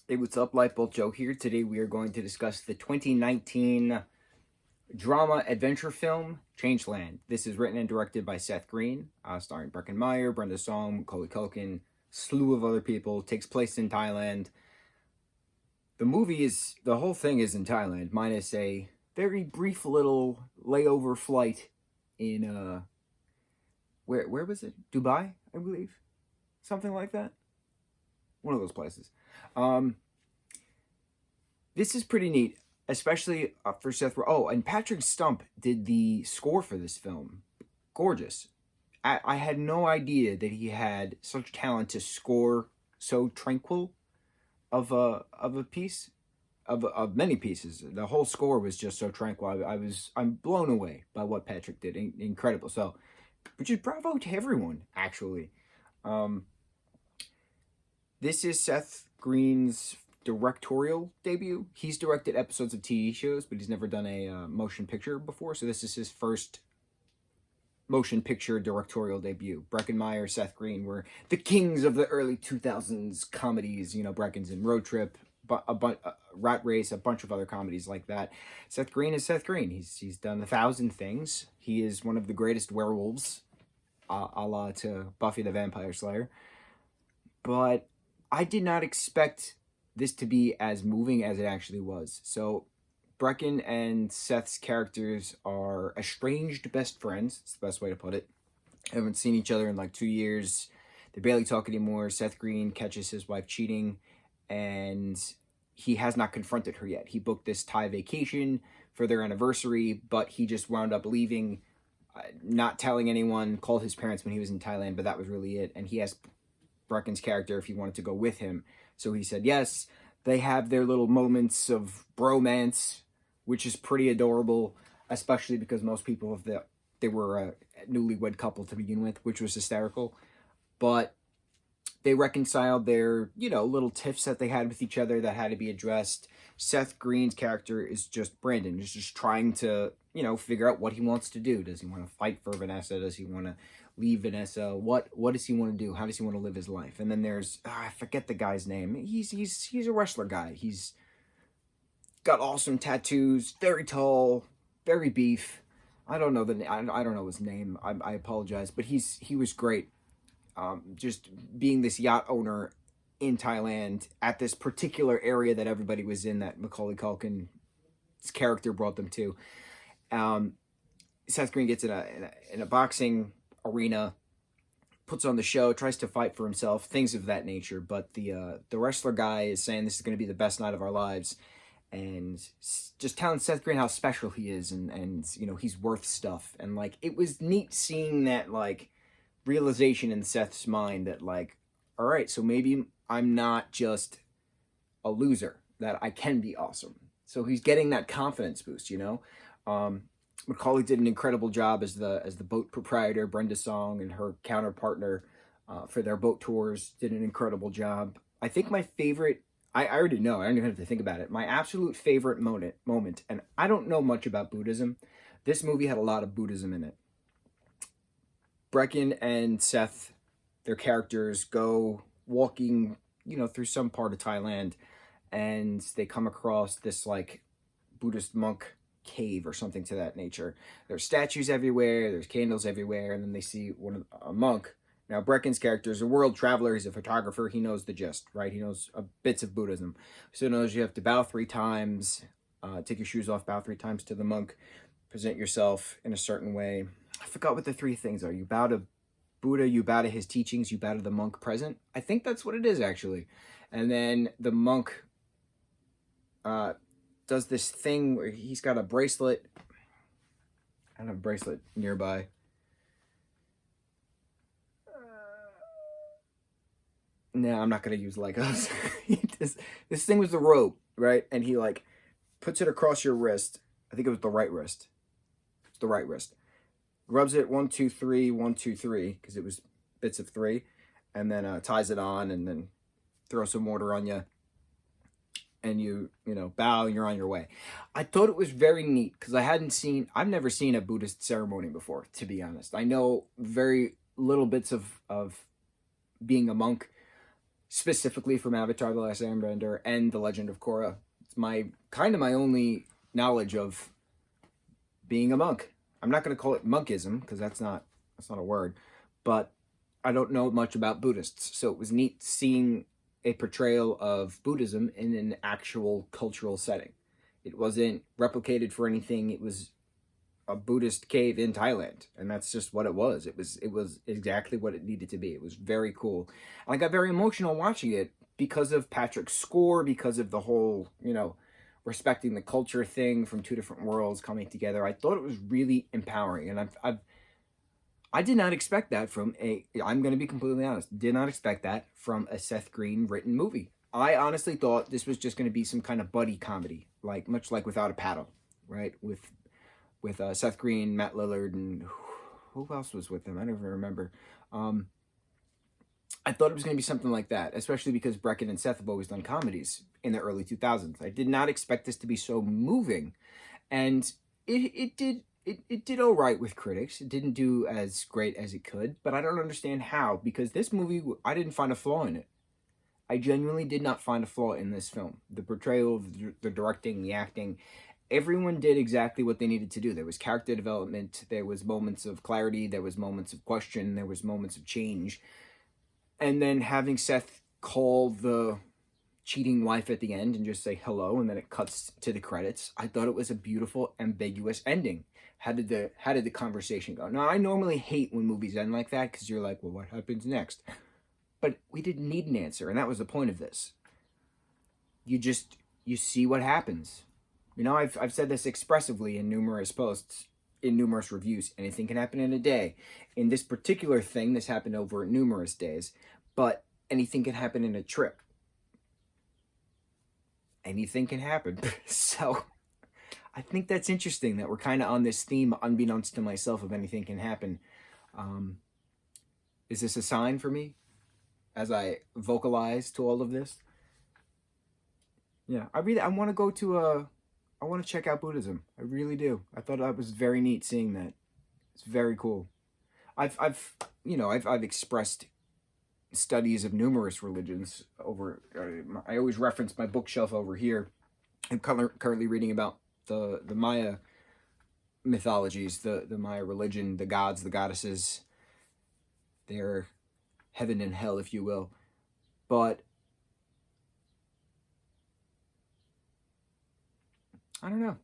Hey, what's up? Lightbolt Joe here. Today we are going to discuss the 2019 drama adventure film Changeland. This is written and directed by Seth Green, starring Breckin Meyer, Brenda Song, Macaulay Culkin, slew of other people. Takes place in Thailand. The whole thing is in Thailand, minus a very brief little layover flight in where was it? Dubai, I believe, something like that. One of those places. Um, This is pretty neat, especially for Seth. Oh, and Patrick Stump did the score for this film. Gorgeous. I had no idea that he had such talent to score so tranquil of a piece of many pieces. The whole score was just so tranquil. I'm blown away by what Patrick did. Incredible. So, which is bravo to everyone actually. Um, this is Seth Green's directorial debut. He's directed episodes of TV shows, but he's never done a motion picture before. So this is his first motion picture directorial debut. Breckin Meyer, Seth Green were the kings of the early 2000s comedies. You know, Breckin's in Road Trip, Rat Race, a bunch of other comedies like that. Seth Green is Seth Green. He's done 1,000 things. He is one of the greatest werewolves, a la to Buffy the Vampire Slayer. But I did not expect this to be as moving as it actually was. So Breckin and Seth's characters are estranged best friends. It's the best way to put it. Haven't seen each other in like 2 years. They barely talk anymore. Seth Green catches his wife cheating, and he has not confronted her yet. He booked this Thai vacation for their anniversary, but he just wound up leaving, not telling anyone, called his parents when he was in Thailand, but that was really it. And he asked Breckin's character if he wanted to go with him. So he said yes. They have their little moments of bromance, which is pretty adorable, especially because most people they were a newlywed couple to begin with, which was hysterical. But they reconciled their, little tiffs that they had with each other that had to be addressed. Seth Green's character is just Brandon. He's just trying to, figure out what he wants to do. Does he want to fight for Vanessa? Does he want to leave Vanessa? What does he want to do? How does he want to live his life? And then there's, I forget the guy's name. He's a wrestler guy. He's got awesome tattoos, very tall, very beef. I don't know I don't know his name. I apologize, but he was great. Just being this yacht owner in Thailand at this particular area that everybody was in, that Macaulay Culkin's character brought them to. Seth Green gets in a boxing arena, puts on the show, tries to fight for himself, things of that nature. But the wrestler guy is saying this is going to be the best night of our lives, and just telling Seth Green how special he is, and he's worth stuff. And like, it was neat seeing that like realization in Seth's mind that like, all right, so maybe I'm not just a loser, that I can be awesome. So he's getting that confidence boost, Macaulay did an incredible job as the boat proprietor. Brenda Song and her counterpartner for their boat tours did an incredible job. I think my favorite, I already know, I don't even have to think about it. My absolute favorite moment, and I don't know much about Buddhism. This movie had a lot of Buddhism in it. Breckin and Seth, their characters, go walking, through some part of Thailand, and they come across this like Buddhist monk cave or something to that nature. There's statues everywhere, there's candles everywhere, and then they see a monk. Now, Breckin's character is a world traveler, he's a photographer, he knows the gist, right? He knows bits of Buddhism. So he knows you have to bow 3 times, take your shoes off, bow 3 times to the monk, present yourself in a certain way. I forgot what the 3 things are. You bow to Buddha, you bow to his teachings, you bow to the monk present. I think that's what it is, actually. And then the monk does this thing where he's got a bracelet. I don't have a bracelet nearby. No, I'm not going to use Legos. This thing was the rope, right? And he like puts it across your wrist. I think it was the right wrist. It's the right wrist. Rubs it 1, 2, 3, 1, 2, 3, because it was bits of 3, and then ties it on, and then throws some water on you, and you bow, and you're on your way. I thought it was very neat because I've never seen a Buddhist ceremony before, to be honest. I know very little bits of being a monk. specifically from Avatar: The Last Airbender and The Legend of Korra. It's my only knowledge of being a monk. I'm not going to call it monkism because that's not a word, but I don't know much about Buddhists, so it was neat seeing a portrayal of Buddhism in an actual cultural setting. It wasn't replicated for anything. It was a Buddhist cave in Thailand, and that's just what it was. It was exactly what it needed to be. It was very cool. And I got very emotional watching it because of Patrick's score, because of the whole, respecting the culture thing from two different worlds coming together. I thought it was really empowering, and I did not expect that from I'm going to be completely honest, did not expect that from a Seth Green written movie. I honestly thought this was just going to be some kind of buddy comedy, much like Without a Paddle, right? With Seth Green, Matt Lillard, and who else was with them? I don't even remember. I thought it was going to be something like that, especially because Brecken and Seth have always done comedies in the early 2000s. I did not expect this to be so moving, and it did all right with critics. It didn't do as great as it could, but I don't understand how, because this movie, I didn't find a flaw in it. I genuinely did not find a flaw in this film. The portrayal, the directing, the acting, everyone did exactly what they needed to do. There was character development, there was moments of clarity, there was moments of question, there was moments of change. And then having Seth call the cheating wife at the end and just say hello, and then it cuts to the credits. I thought it was a beautiful, ambiguous ending. How did the conversation go? Now, I normally hate when movies end like that, because you're like, well, what happens next? But we didn't need an answer, and that was the point of this. You see what happens. I've said this expressively in numerous posts, in numerous reviews. Anything can happen in a day. In this particular thing, this happened over numerous days, but anything can happen in a trip. Anything can happen. So I think that's interesting that we're kind of on this theme, unbeknownst to myself, of anything can happen. Is this a sign for me as I vocalize to all of this? Yeah, I want to check out Buddhism. I really do. I thought that was very neat seeing that. It's very cool. I've expressed studies of numerous religions over. I always reference my bookshelf over here. I'm currently reading about the Maya mythologies, the Maya religion, the gods, the goddesses, their heaven and hell, if you will. But I don't know.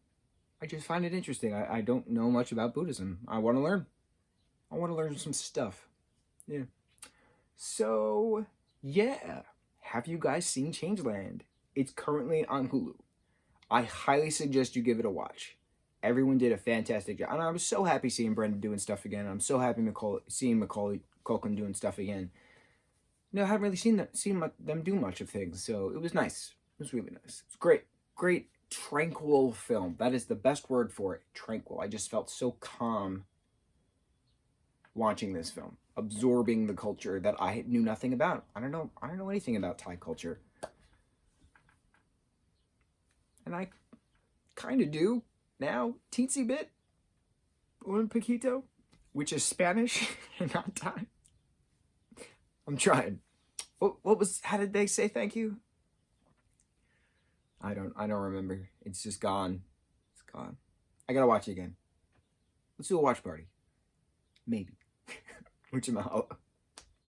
I just find it interesting. I don't know much about Buddhism. I want to learn. I want to learn some stuff. Yeah. So, yeah. Have you guys seen Changeland? It's currently on Hulu. I highly suggest you give it a watch. Everyone did a fantastic job. And I was so happy seeing Brendan doing stuff again. I'm so happy seeing Macaulay Culkin doing stuff again. I haven't really seen them do much of things, so it was nice. It was really nice. It's great, tranquil film. That is the best word for it. Tranquil. I just felt so calm watching this film, absorbing the culture that I knew nothing about. I don't know anything about Thai culture, and I kind of do now, teensy bit, un poquito, which is Spanish and not Thai. I'm trying. How did they say thank you? I don't remember. It's just gone. It's gone. I gotta watch it again. Let's do a watch party. Maybe. Mucho mahalo.